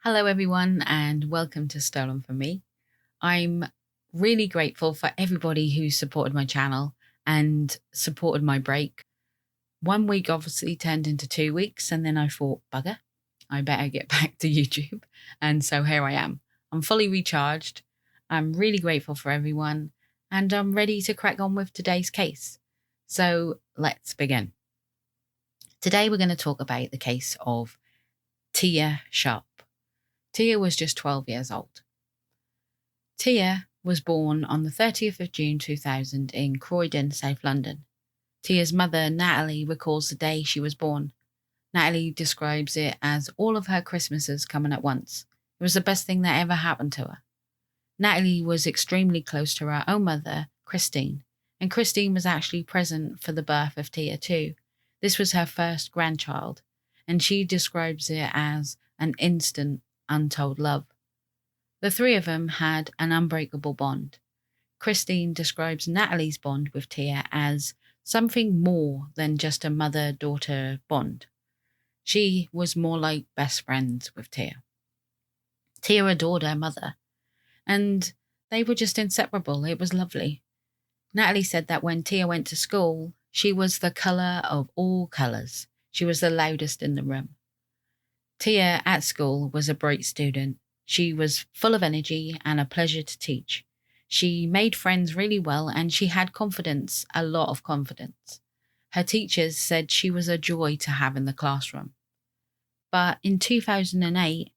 Hello, everyone, and welcome to Stolen From Me. I'm really grateful for everybody who supported my channel and supported my break. 1 week obviously turned into 2 weeks, and then I thought, bugger, I better get back to YouTube. And so here I am. I'm fully recharged. I'm really grateful for everyone, and I'm ready to crack on with today's case. So let's begin. Today, we're going to talk about the case of Tia Sharp. Tia was just 12 years old. Tia was born on the 30th of June 2000 in Croydon, South London. Tia's mother, Natalie, recalls the day she was born. Natalie describes it as all of her Christmases coming at once. It was the best thing that ever happened to her. Natalie was extremely close to her own mother, Christine, and Christine was actually present for the birth of Tia too. This was her first grandchild, and she describes it as an instant, untold love. The three of them had an unbreakable bond. Christine describes Natalie's bond with Tia as something more than just a mother-daughter bond. She was more like best friends with Tia. Tia adored her mother, and they were just inseparable. It was lovely. Natalie said that when Tia went to school, she was the colour of all colours. She was the loudest in the room. Tia at school was a bright student. She was full of energy and a pleasure to teach. She made friends really well and she had confidence, a lot of confidence. Her teachers said she was a joy to have in the classroom. But in 2008,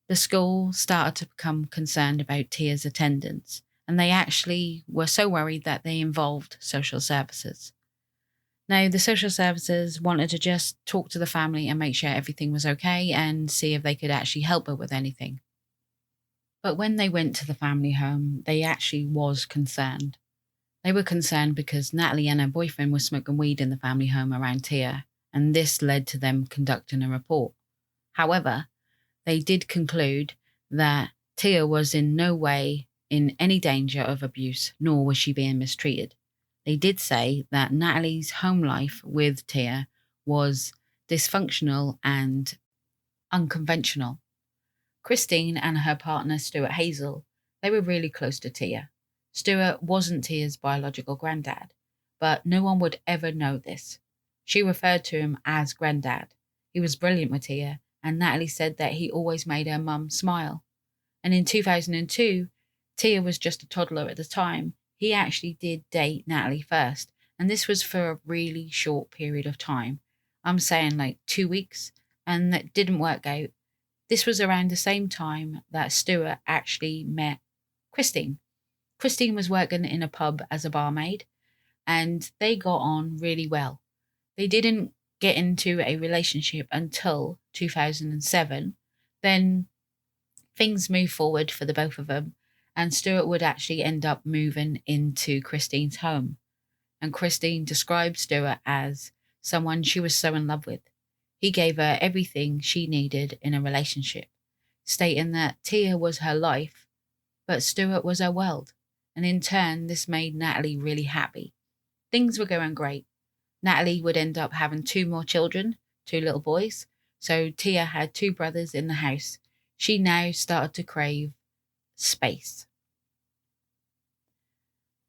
the school started to become concerned about Tia's attendance, and they actually were so worried that they involved social services. Now, the social services wanted to just talk to the family and make sure everything was okay and see if they could actually help her with anything. But when they went to the family home, they actually was concerned. They were concerned because Natalie and her boyfriend were smoking weed in the family home around Tia, and this led to them conducting a report. However, they did conclude that Tia was in no way in any danger of abuse, nor was she being mistreated. They did say that Natalie's home life with Tia was dysfunctional and unconventional. Christine and her partner, Stuart Hazell, they were really close to Tia. Stuart wasn't Tia's biological granddad, but no one would ever know this. She referred to him as Granddad. He was brilliant with Tia, and Natalie said that he always made her mum smile. And in 2002, Tia was just a toddler at the time. He actually did date Natalie first, and this was for a really short period of time. I'm saying like 2 weeks, and that didn't work out. This was around the same time that Stuart actually met Christine. Christine was working in a pub as a barmaid, and they got on really well. They didn't get into a relationship until 2007. Then things moved forward for the both of them, and Stuart would actually end up moving into Christine's home. And Christine described Stuart as someone she was so in love with. He gave her everything she needed in a relationship, stating that Tia was her life, but Stuart was her world. And in turn, this made Natalie really happy. Things were going great. Natalie would end up having 2 more children, 2 little boys. So Tia had 2 brothers in the house. She now started to crave space.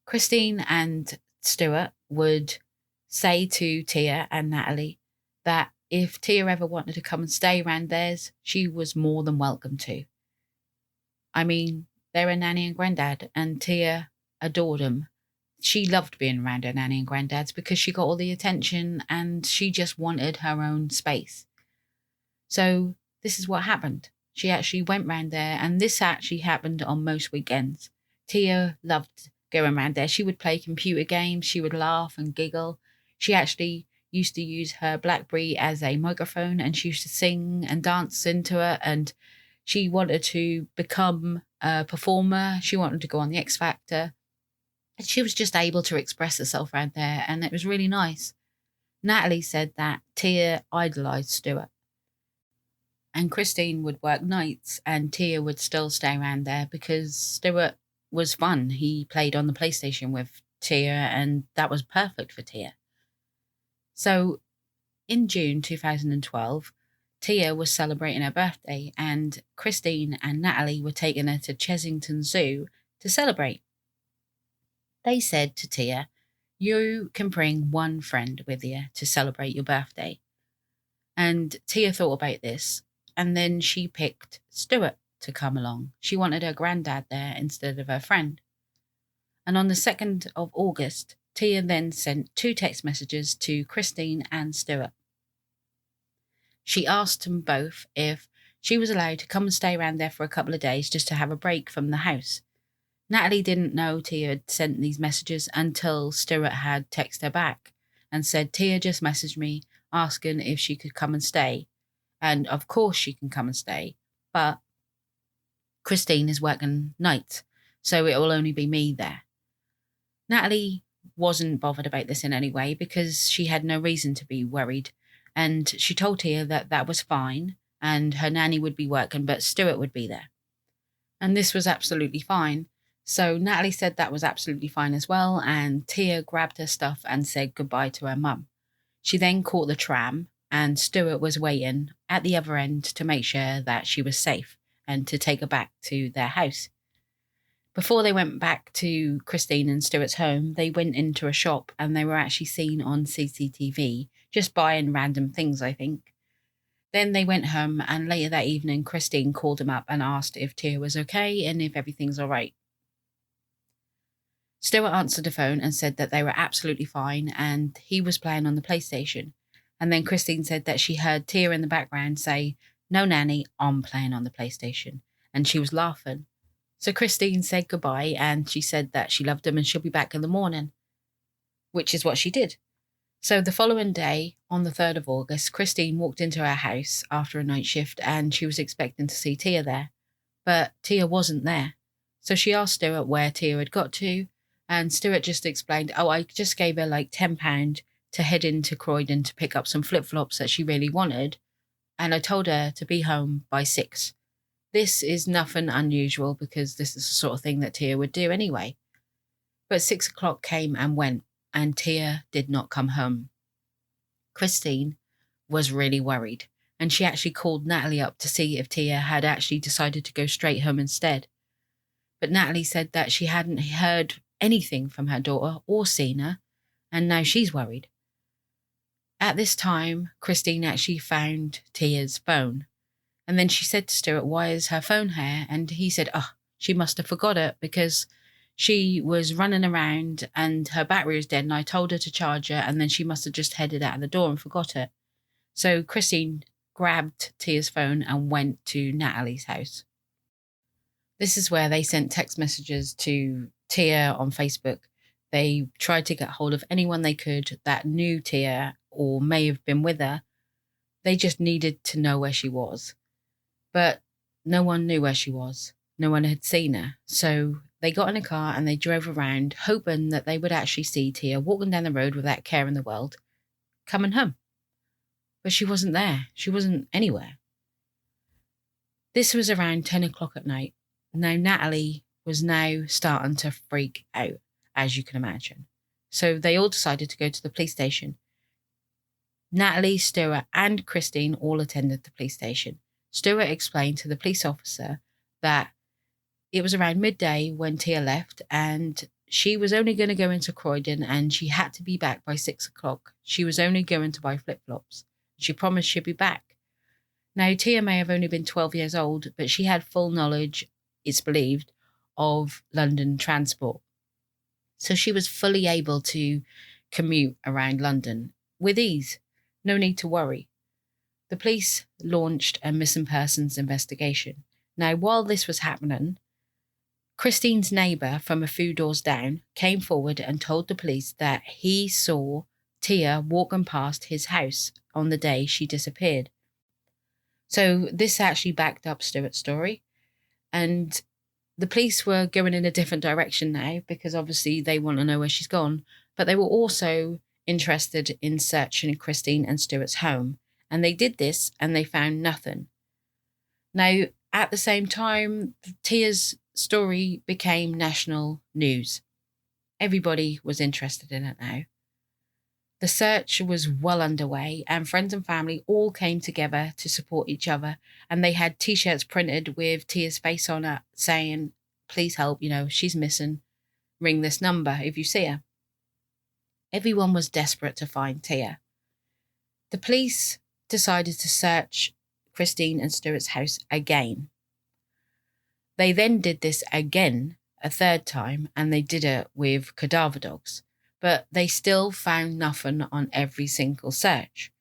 Christine and Stuart would say to Tia and Natalie that if Tia ever wanted to come and stay around theirs, she was more than welcome to. I mean, they're a nanny and granddad, and Tia adored them. She loved being around her nanny and granddads because she got all the attention and she just wanted her own space. So this is what happened. She actually went round there, and this actually happened on most weekends. Tia loved going around there. She would play computer games. She would laugh and giggle. She actually used to use her BlackBerry as a microphone, and she used to sing and dance into it. And she wanted to become a performer. She wanted to go on the X Factor. And she was just able to express herself around there, and it was really nice. Natalie said that Tia idolised Stuart. And Christine would work nights and Tia would still stay around there because Stuart was fun. He played on the PlayStation with Tia, and that was perfect for Tia. So in June 2012, Tia was celebrating her birthday, and Christine and Natalie were taking her to Chessington Zoo to celebrate. They said to Tia, "You can bring one friend with you to celebrate your birthday." And Tia thought about this, and then she picked Stuart to come along. She wanted her granddad there instead of her friend. And on the 2nd of August, Tia then sent 2 text messages to Christine and Stuart. She asked them both if she was allowed to come and stay around there for a couple of days just to have a break from the house. Natalie didn't know Tia had sent these messages until Stuart had texted her back and said, "Tia just messaged me asking if she could come and stay. And of course she can come and stay, but Christine is working nights, so it will only be me there." Natalie wasn't bothered about this in any way because she had no reason to be worried. And she told Tia that that was fine and her nanny would be working, but Stuart would be there. And this was absolutely fine. So Natalie said that was absolutely fine as well. And Tia grabbed her stuff and said goodbye to her mum. She then caught the tram and Stuart was waiting at the other end to make sure that she was safe and to take her back to their house. Before they went back to Christine and Stuart's home, they went into a shop and they were actually seen on CCTV, just buying random things, I think. Then they went home and later that evening, Christine called him up and asked if Tia was okay and if everything's all right. Stuart answered the phone and said that they were absolutely fine and he was playing on the PlayStation. And then Christine said that she heard Tia in the background say, "No, Nanny, I'm playing on the PlayStation." And she was laughing. So Christine said goodbye and she said that she loved him and she'll be back in the morning, which is what she did. So the following day, on the 3rd of August, Christine walked into her house after a night shift and she was expecting to see Tia there. But Tia wasn't there. So she asked Stuart where Tia had got to, and Stuart just explained, "Oh, I just gave her like £10 to head into Croydon to pick up some flip-flops that she really wanted, and I told her to be home by 6. This is nothing unusual because this is the sort of thing that Tia would do anyway." But 6 o'clock came and went, and Tia did not come home. Christine was really worried, and she actually called Natalie up to see if Tia had actually decided to go straight home instead. But Natalie said that she hadn't heard anything from her daughter or seen her, and now she's worried. At this time, Christine actually found Tia's phone. And then she said to Stuart, "Why is her phone here?" And he said, "Oh, she must have forgot it because she was running around and her battery was dead and I told her to charge her and then she must have just headed out of the door and forgot it." So Christine grabbed Tia's phone and went to Natalie's house. This is where they sent text messages to Tia on Facebook. They tried to get hold of anyone they could that knew Tia or may have been with her. They just needed to know where she was. But no one knew where she was. No one had seen her. So they got in a car and they drove around, hoping that they would actually see Tia walking down the road without care in the world, coming home. But she wasn't there. She wasn't anywhere. This was around 10 o'clock at night. Now, Natalie was now starting to freak out, as you can imagine. So they all decided to go to the police station. Natalie, Stuart, and Christine all attended the police station. Stuart explained to the police officer that it was around midday when Tia left and she was only going to go into Croydon and she had to be back by 6 o'clock. She was only going to buy flip-flops. She promised she'd be back. Now, Tia may have only been 12 years old, but she had full knowledge, it's believed, of London transport. So she was fully able to commute around London with ease. No need to worry. The police launched a missing persons investigation. Now, while this was happening, Christine's neighbour from a few doors down came forward and told the police that he saw Tia walking past his house on the day she disappeared. So this actually backed up Stuart's story. And the police were going in a different direction now because obviously they want to know where she's gone. But they were also interested in searching Christine and Stuart's home. And they did this and they found nothing. Now, at the same time, Tia's story became national news. Everybody was interested in it now. The search was well underway, and friends and family all came together to support each other. And they had t-shirts printed with Tia's face on it saying, "Please help, she's missing. Ring this number if you see her." Everyone was desperate to find Tia. The police decided to search Christine and Stuart's house again. They then did this again a third time, and they did it with cadaver dogs, but they still found nothing on every single search.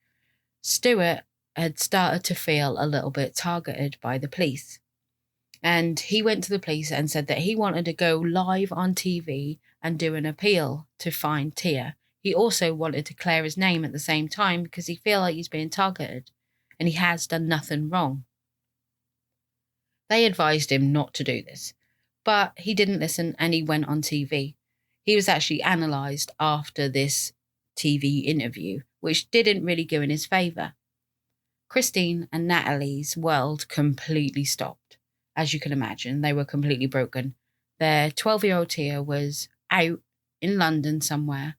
Stuart had started to feel a little bit targeted by the police, and he went to the police and said that he wanted to go live on TV and do an appeal to find Tia. He also wanted to clear his name at the same time because he feels like he's being targeted and he has done nothing wrong. They advised him not to do this, but he didn't listen and he went on TV. He was actually analysed after this TV interview, which didn't really go in his favour. Christine and Natalie's world completely stopped. As you can imagine, they were completely broken. Their 12-year-old Tia was out in London somewhere,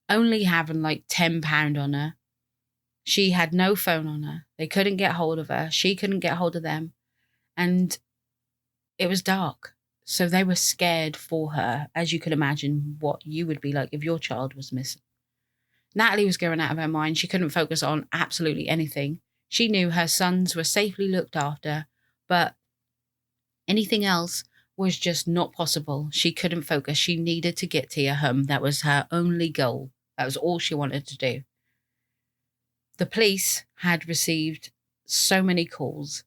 only having like £10 on her. She had no phone on her. They couldn't get hold of her. She couldn't get hold of them. And it was dark. So they were scared for her, as you can imagine what you would be like if your child was missing. Natalie was going out of her mind. She couldn't focus on absolutely anything. She knew her sons were safely looked after, but anything else was just not possible. She couldn't focus. She needed to get Tia home. That was her only goal. That was all she wanted to do. The police had received so many calls.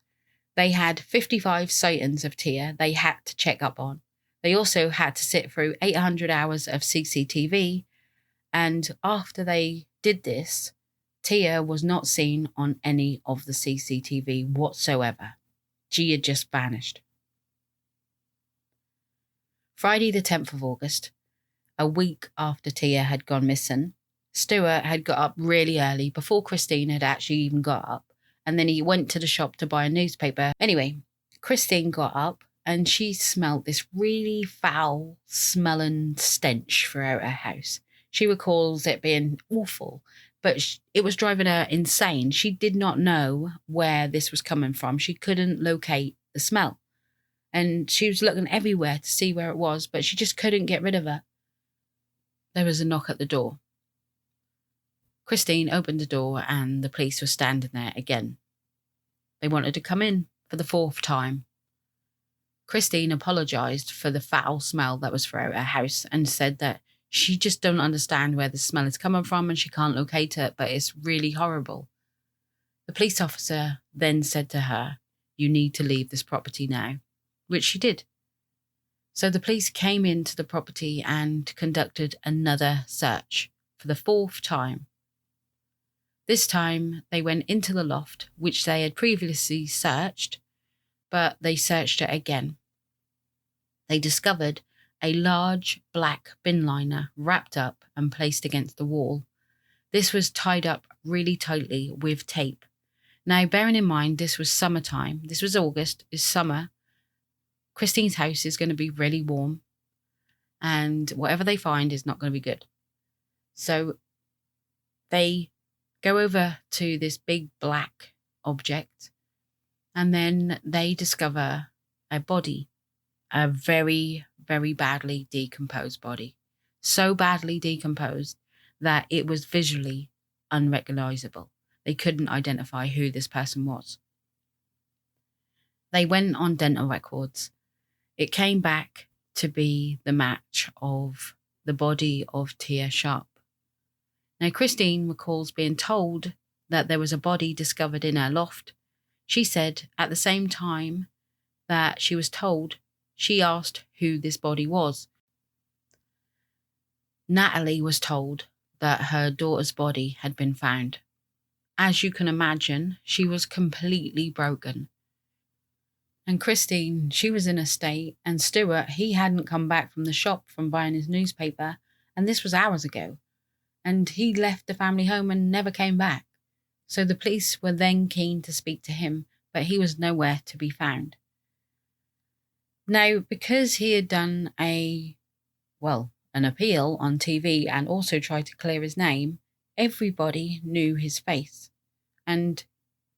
They had 55 sightings of Tia they had to check up on. They also had to sit through 800 hours of CCTV. And after they did this, Tia was not seen on any of the CCTV whatsoever. She had just vanished. Friday the 10th of August, a week after Tia had gone missing, Stuart had got up really early before Christine had actually even got up. And then he went to the shop to buy a newspaper. Anyway, Christine got up and she smelled this really foul smelling stench throughout her house. She recalls it being awful, but it was driving her insane. She did not know where this was coming from. She couldn't locate the smell. And she was looking everywhere to see where it was, but she just couldn't get rid of it. There was a knock at the door. Christine opened the door and the police were standing there again. They wanted to come in for the 4th time. Christine apologised for the foul smell that was throughout her house and said that she just don't understand where the smell is coming from and she can't locate it, but it's really horrible. The police officer then said to her, "You need to leave this property now," which she did. So the police came into the property and conducted another search for the 4th time. This time they went into the loft, which they had previously searched, but they searched it again. They discovered a large black bin liner wrapped up and placed against the wall. This was tied up really tightly with tape. Now, bearing in mind this was summertime, this was August, it's summer, Christine's house is going to be really warm, and whatever they find is not going to be good. So they go over to this big black object, and then they discover a body, a very, very badly decomposed body. So badly decomposed that it was visually unrecognisable. They couldn't identify who this person was. They went on dental records. It came back to be the match of the body of Tia Sharp. Now, Christine recalls being told that there was a body discovered in her loft. She said at the same time that she was told, she asked who this body was. Natalie was told that her daughter's body had been found. As you can imagine, she was completely broken. And Christine, she was in a state, and Stuart, he hadn't come back from the shop from buying his newspaper, and this was hours ago. And he left the family home and never came back. So the police were then keen to speak to him, but he was nowhere to be found. Now, because he had done an appeal on TV and also tried to clear his name, Everybody knew his face, and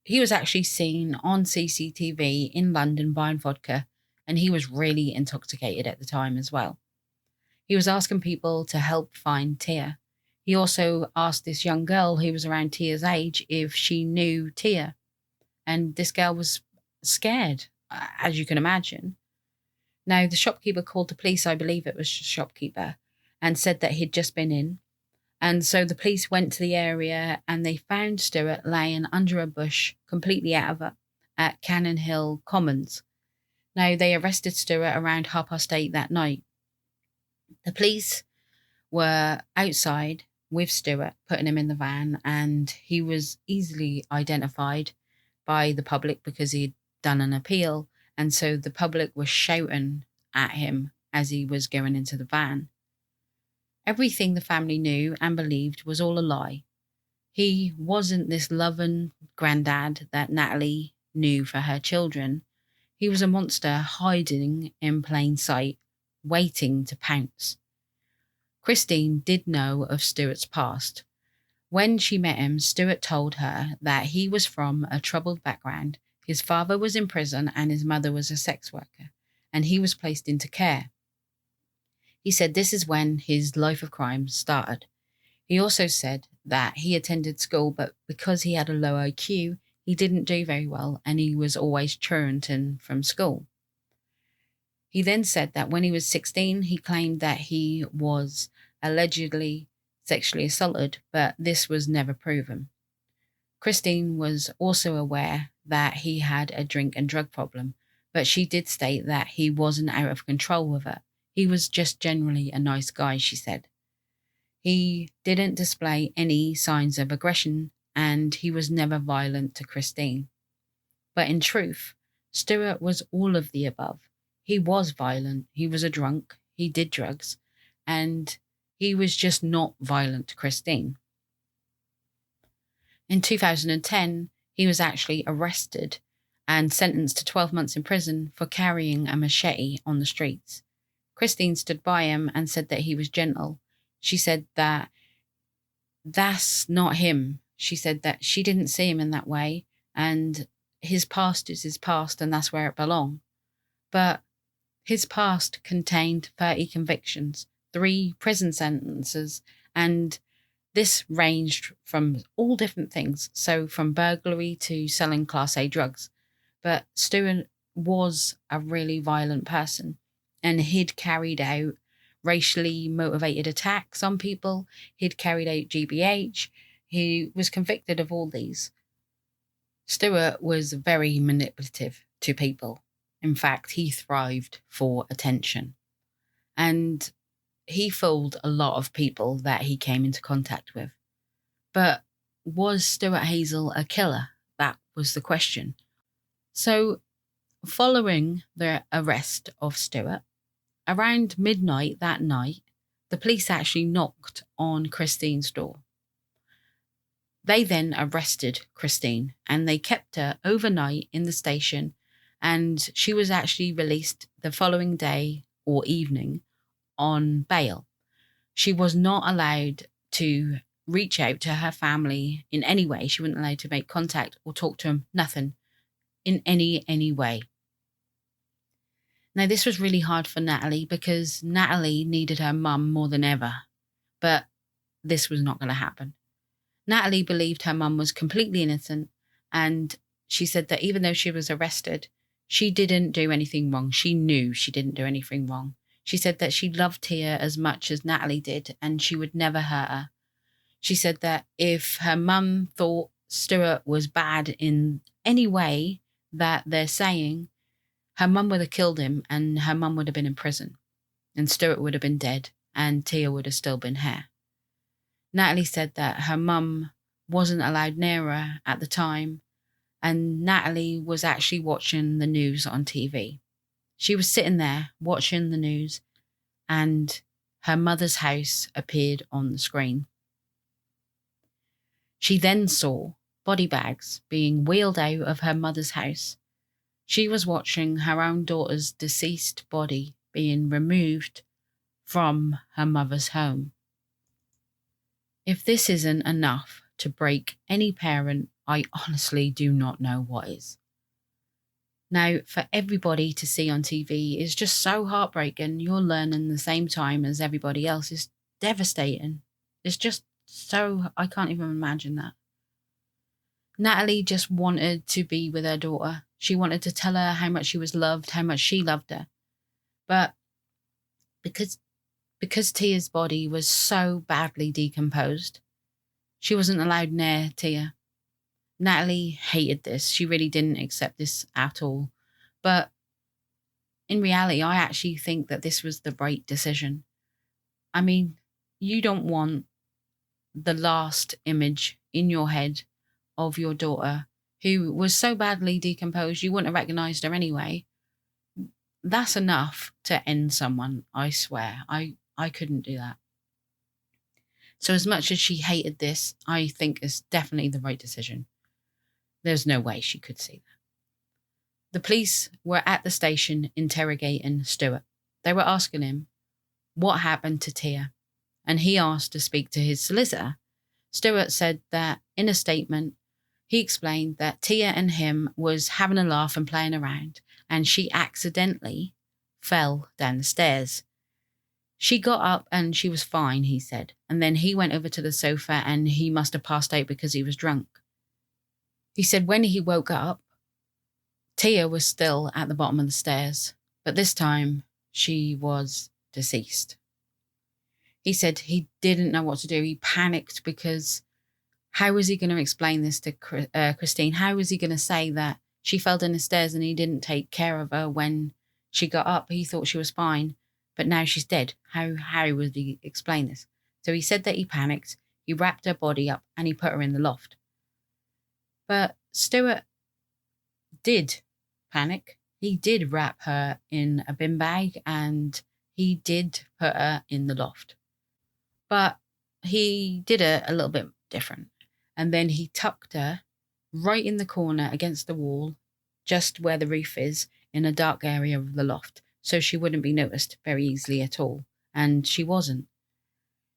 he was actually seen on CCTV in London buying vodka, and he was really intoxicated at the time as well. He was asking people to help find Tia. He also asked this young girl who was around Tia's age if she knew Tia, and this girl was scared, as you can imagine. Now, the shopkeeper called the police, I believe it was the shopkeeper, and said that he'd just been in. And so the police went to the area and they found Stuart laying under a bush, completely out of it, at Cannon Hill Commons. Now, they arrested Stuart around 8:30 that night. The police were outside with Stuart, putting him in the van, and he was easily identified by the public because he'd done an appeal. And so the public was shouting at him as he was going into the van. Everything the family knew and believed was all a lie. He wasn't this loving granddad that Natalie knew for her children. He was a monster hiding in plain sight, waiting to pounce. Christine did know of Stuart's past. When she met him, Stuart told her that he was from a troubled background. His father was in prison and his mother was a sex worker, and he was placed into care. He said this is when his life of crime started. He also said that he attended school, but because he had a low IQ, he didn't do very well and he was always truanting from school. He then said that when he was 16, he claimed that he was allegedly sexually assaulted, but this was never proven. Christine was also aware that he had a drink and drug problem, but she did state that he wasn't out of control with it. He was just generally a nice guy, she said. He didn't display any signs of aggression, and he was never violent to Christine. But in truth, Stuart was all of the above. He was violent, he was a drunk, he did drugs, and he was just not violent to Christine. In 2010, he was actually arrested and sentenced to 12 months in prison for carrying a machete on the streets. Christine stood by him and said that he was gentle. She said that that's not him. She said that she didn't see him in that way, and his past is his past, and that's where it belonged. But his past contained 30 convictions, 3 prison sentences, and this ranged from all different things, so from burglary to selling Class A drugs. But Stuart was a really violent person, and he'd carried out racially motivated attacks on people, he'd carried out GBH, he was convicted of all these. Stuart was very manipulative to people. In fact, he thrived for attention. And he fooled a lot of people that he came into contact with. But was Stuart Hazell a killer? That was the question. So, following the arrest of Stuart, around midnight that night, the police actually knocked on Christine's door. They then arrested Christine and they kept her overnight in the station, and she was actually released the following day or evening on bail. She was not allowed to reach out to her family in any way. She wasn't allowed to make contact or talk to them, nothing, in any way. Now, this was really hard for Natalie because Natalie needed her mum more than ever, but this was not going to happen. Natalie believed her mum was completely innocent, and she said that even though she was arrested, she didn't do anything wrong. She knew she didn't do anything wrong. She said that she loved Tia as much as Natalie did, and she would never hurt her. She said that if her mum thought Stuart was bad in any way that they're saying, her mum would have killed him and her mum would have been in prison, and Stuart would have been dead and Tia would have still been here. Natalie said that her mum wasn't allowed near her at the time, and Natalie was actually watching the news on TV. She was sitting there watching the news, and her mother's house appeared on the screen. She then saw body bags being wheeled out of her mother's house. She was watching her own daughter's deceased body being removed from her mother's home. If this isn't enough to break any parent, I honestly do not know what is. Now, for everybody to see on TV is just so heartbreaking. You're learning the same time as everybody else is devastating. It's just so, I can't even imagine that. Natalie just wanted to be with her daughter. She wanted to tell her how much she was loved, how much she loved her. But because Tia's body was so badly decomposed, she wasn't allowed near Tia. Natalie hated this. She really didn't accept this at all. But in reality, I actually think that this was the right decision. I mean, you don't want the last image in your head of your daughter who was so badly decomposed you wouldn't have recognised her anyway. That's enough to end someone, I swear. I couldn't do that. So as much as she hated this, I think it's definitely the right decision. There's no way she could see that. The police were at the station interrogating Stuart. They were asking him what happened to Tia, and he asked to speak to his solicitor. Stuart said that in a statement, he explained that Tia and him was having a laugh and playing around, and she accidentally fell down the stairs. She got up and she was fine, he said, and then he went over to the sofa and he must have passed out because he was drunk. He said when he woke up, Tia was still at the bottom of the stairs, but this time she was deceased. He said he didn't know what to do. He panicked because how was he going to explain this to Christine? How was he going to say that she fell down the stairs and he didn't take care of her when she got up? He thought she was fine, but now she's dead. How would he explain this? So he said that he panicked. He wrapped her body up and he put her in the loft. But Stuart did panic. He did wrap her in a bin bag and he did put her in the loft. But he did it a little bit different. And then he tucked her right in the corner against the wall, just where the roof is, in a dark area of the loft, so she wouldn't be noticed very easily at all. And she wasn't.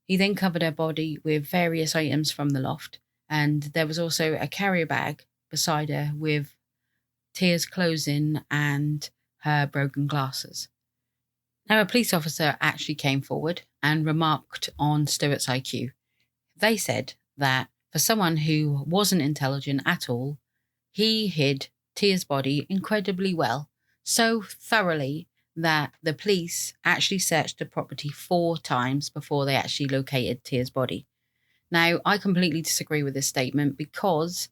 He then covered her body with various items from the loft, and there was also a carrier bag beside her with Tia's clothes in and her broken glasses. Now, a police officer actually came forward and remarked on Stuart's IQ. They said that for someone who wasn't intelligent at all, he hid Tia's body incredibly well, so thoroughly that the police actually searched the property 4 times before they actually located Tia's body. Now, I completely disagree with this statement because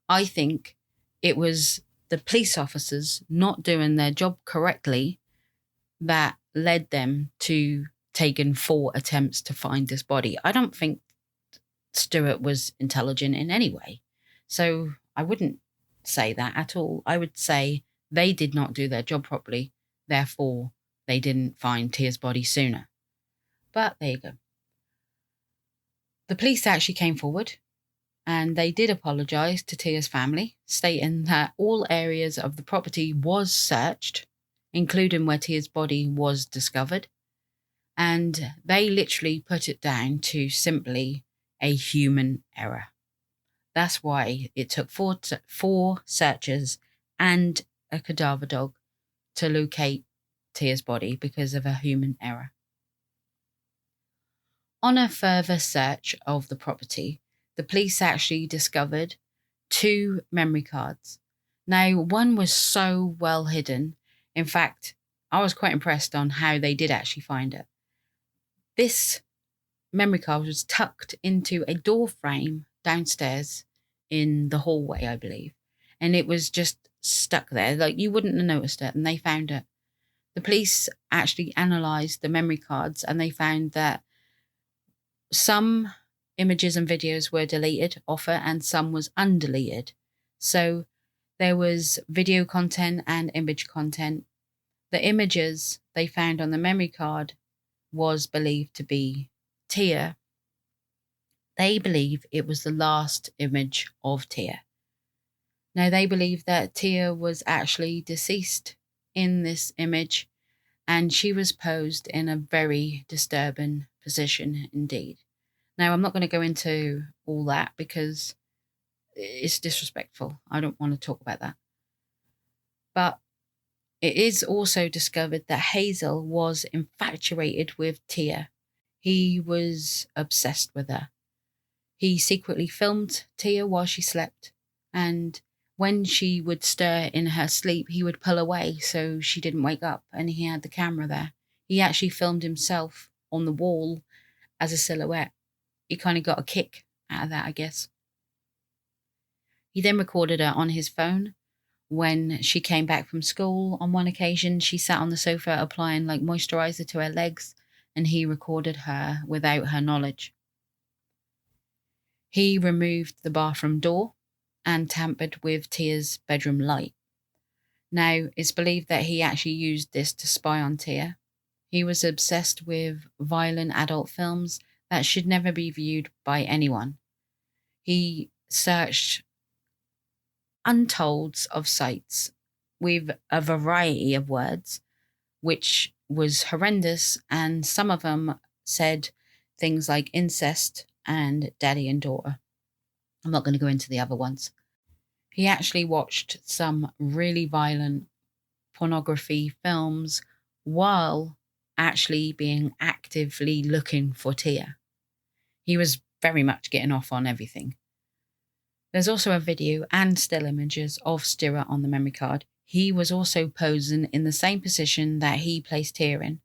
I think it was the police officers not doing their job correctly that led them to taking 4 attempts to find this body. I don't think Stuart was intelligent in any way. So I wouldn't say that at all. I would say they did not do their job properly. Therefore, they didn't find Tia's body sooner. But there you go. The police actually came forward and they did apologise to Tia's family, stating that all areas of the property was searched, including where Tia's body was discovered. And they literally put it down to simply a human error. That's why it took 4 searches and a cadaver dog to locate Tia's body, because of a human error. On a further search of the property, the police actually discovered 2 memory cards. Now, one was so well hidden. In fact, I was quite impressed on how they did actually find it. This memory card was tucked into a door frame downstairs in the hallway, I believe. And it was just stuck there. Like, you wouldn't have noticed it, and they found it. The police actually analysed the memory cards and they found that some images and videos were deleted off it and some was undeleted. So there was video content and image content. The images they found on the memory card was believed to be Tia. They believe it was the last image of Tia. Now, they believe that Tia was actually deceased in this image, and she was posed in a very disturbing position indeed. Now, I'm not going to go into all that because it's disrespectful. I don't want to talk about that. But it is also discovered that Hazell was infatuated with Tia. He was obsessed with her. He secretly filmed Tia while she slept, and when she would stir in her sleep, he would pull away so she didn't wake up, and he had the camera there. He actually filmed himself on the wall as a silhouette. He kind of got a kick out of that, I guess. He then recorded her on his phone. When she came back from school, on one occasion, she sat on the sofa applying like moisturizer to her legs, and he recorded her without her knowledge. He removed the bathroom door and tampered with Tia's bedroom light. Now, it's believed that he actually used this to spy on Tia. He was obsessed with violent adult films that should never be viewed by anyone. He searched untolds of sites with a variety of words, which was horrendous, and some of them said things like incest and daddy and daughter. I'm not going to go into the other ones. He actually watched some really violent pornography films while actually being actively looking for Tia. He was very much getting off on everything. There's also a video and still images of Stuart on the memory card. He was also posing in the same position that he placed Tia in.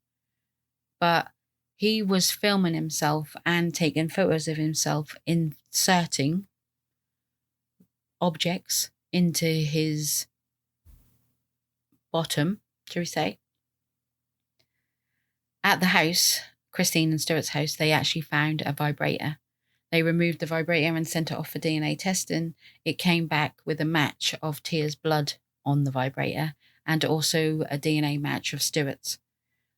But he was filming himself and taking photos of himself inserting objects into his bottom, shall we say. At the house, Christine and Stuart's house, they actually found a vibrator. They removed the vibrator and sent it off for DNA testing. It came back with a match of Tia's blood on the vibrator and also a DNA match of Stuart's.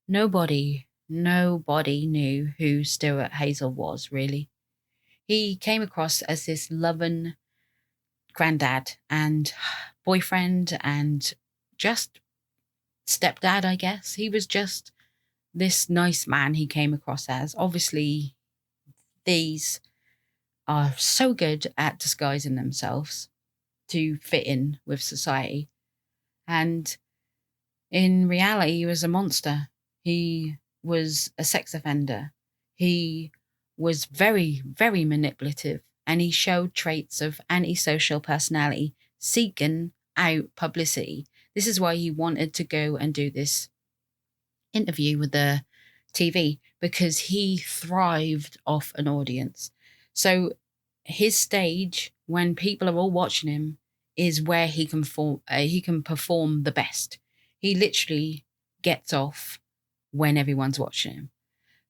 Nobody knew who Stuart Hazell was, really. He came across as this loving granddad and boyfriend and just stepdad, I guess. He was just this nice man he came across as. Obviously, these are so good at disguising themselves to fit in with society. And in reality, he was a monster. He was a sex offender. He was very, very manipulative, and he showed traits of antisocial personality, seeking out publicity. This is why he wanted to go and do this interview with the TV, because he thrived off an audience. So his stage, when people are all watching him, is where he can perform the best. He literally gets off when everyone's watching him.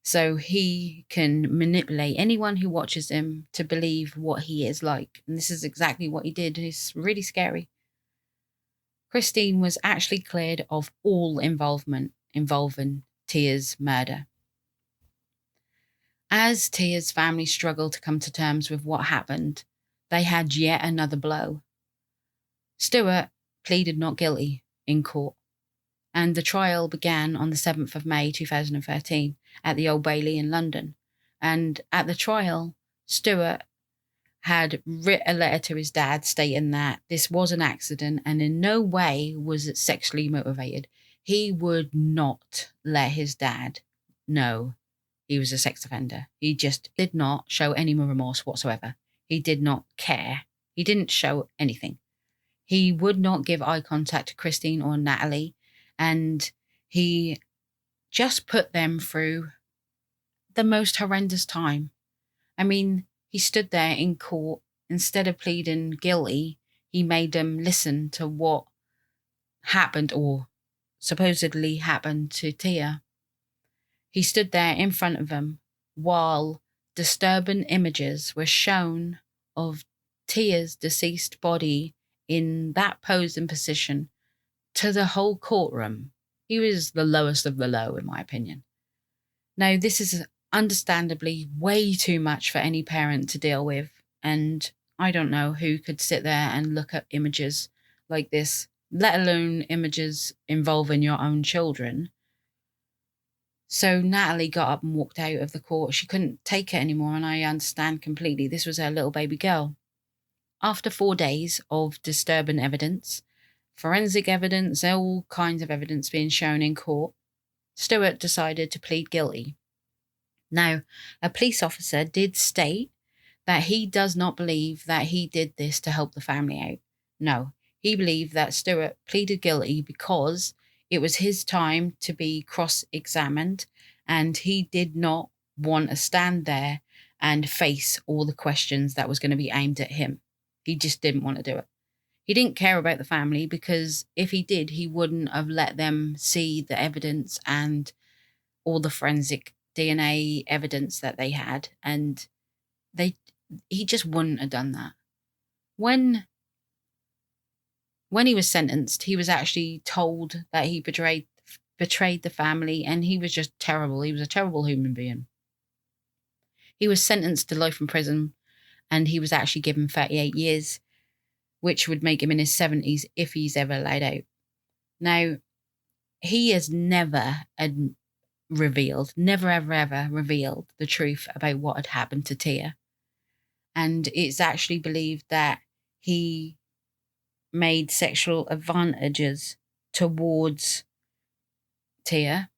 So he can manipulate anyone who watches him to believe what he is like. And this is exactly what he did. It's really scary. Christine was actually cleared of all involvement involving Tia's murder. As Tia's family struggled to come to terms with what happened, they had yet another blow. Stuart pleaded not guilty in court, and the trial began on the 7th of May 2013 at the Old Bailey in London. And at the trial, Stuart had written a letter to his dad stating that this was an accident and in no way was it sexually motivated. He would not let his dad know he was a sex offender. He just did not show any remorse whatsoever. He did not care. He didn't show anything. He would not give eye contact to Christine or Natalie, and he just put them through the most horrendous time. I mean, he stood there in court. Instead of pleading guilty, he made them listen to what happened or supposedly happened to Tia. He stood there in front of them while disturbing images were shown of Tia's deceased body in that pose and position to the whole courtroom. He was the lowest of the low, in my opinion. Now, this is understandably way too much for any parent to deal with, and I don't know who could sit there and look at images like this, let alone images involving your own children. So Natalie got up and walked out of the court. She couldn't take it anymore, and I understand completely. This was her little baby girl. After 4 days of disturbing evidence, forensic evidence, all kinds of evidence being shown in court, Stuart decided to plead guilty. Now, a police officer did state that he does not believe that he did this to help the family out. No, he believed that Stuart pleaded guilty because it was his time to be cross-examined, and he did not want to stand there and face all the questions that was going to be aimed at him. He just didn't want to do it. He didn't care about the family, because if he did, he wouldn't have let them see the evidence and all the forensic DNA evidence that they had, and he just wouldn't have done that. When he was sentenced, he was actually told that he betrayed the family, and he was just terrible. He was a terrible human being. He was sentenced to life in prison, and he was actually given 38 years, which would make him in his 70s if he's ever allowed out. Now, he has never ever revealed the truth about what had happened to Tia. And it's actually believed that he made sexual advantages towards Tia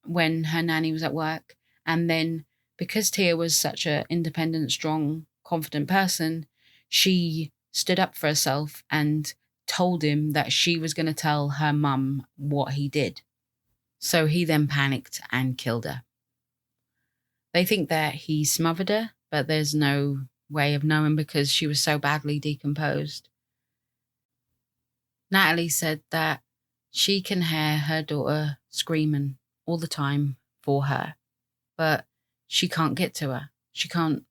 when her nanny was at work. And then, because Tia was such an independent, strong, confident person, she stood up for herself and told him that she was going to tell her mum what he did. So he then panicked and killed her. They think that he smothered her, but there's no way of knowing because she was so badly decomposed. Natalie said that she can hear her daughter screaming all the time for her, but she can't get to her. She can't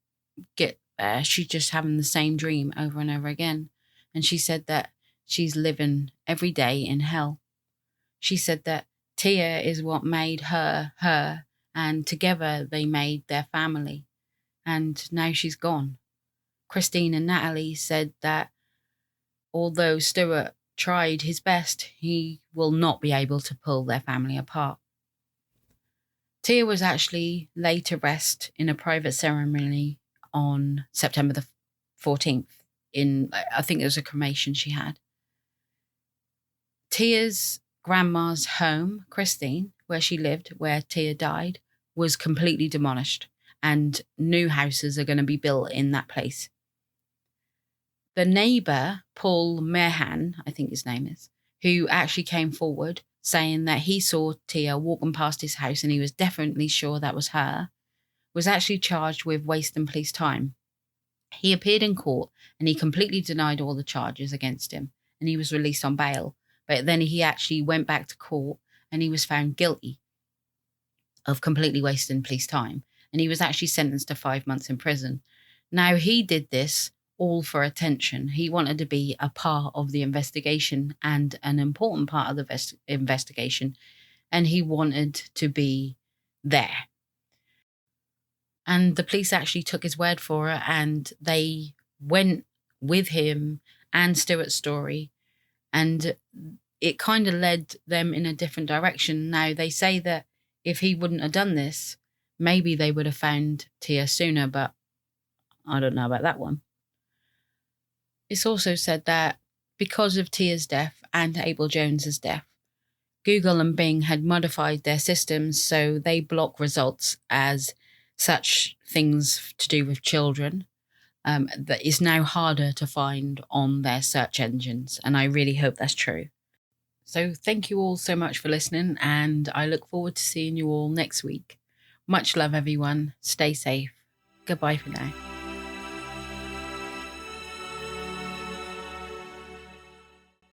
get there. She's just having the same dream over and over again. And she said that she's living every day in hell. She said that Tia is what made her, and together they made their family. And now she's gone. Christine and Natalie said that although Stuart tried his best, he will not be able to pull their family apart. Tia was actually laid to rest in a private ceremony on September the 14th. I think it was a cremation she had. Tia's grandma's home, Christine, where she lived, where Tia died, was completely demolished, and new houses are going to be built in that place. The neighbour, Paul Mehan, I think his name is, who actually came forward saying that he saw Tia walking past his house and he was definitely sure that was her, was actually charged with wasting police time. He appeared in court and he completely denied all the charges against him, and he was released on bail. But then he actually went back to court and he was found guilty of completely wasting police time. And he was actually sentenced to 5 months in prison. Now, he did this all for attention. He wanted to be a part of the investigation and an important part of the investigation. And he wanted to be there. And the police actually took his word for it, and they went with him and Stuart's story, and it kind of led them in a different direction. Now, they say that if he wouldn't have done this, maybe they would have found Tia sooner, but I don't know about that one. It's also said that because of Tia's death and Abel Jones's death, Google and Bing had modified their systems so they block results as such things to do with children that is now harder to find on their search engines. And I really hope that's true. So thank you all so much for listening, and I look forward to seeing you all next week. Much love, everyone. Stay safe. Goodbye for now.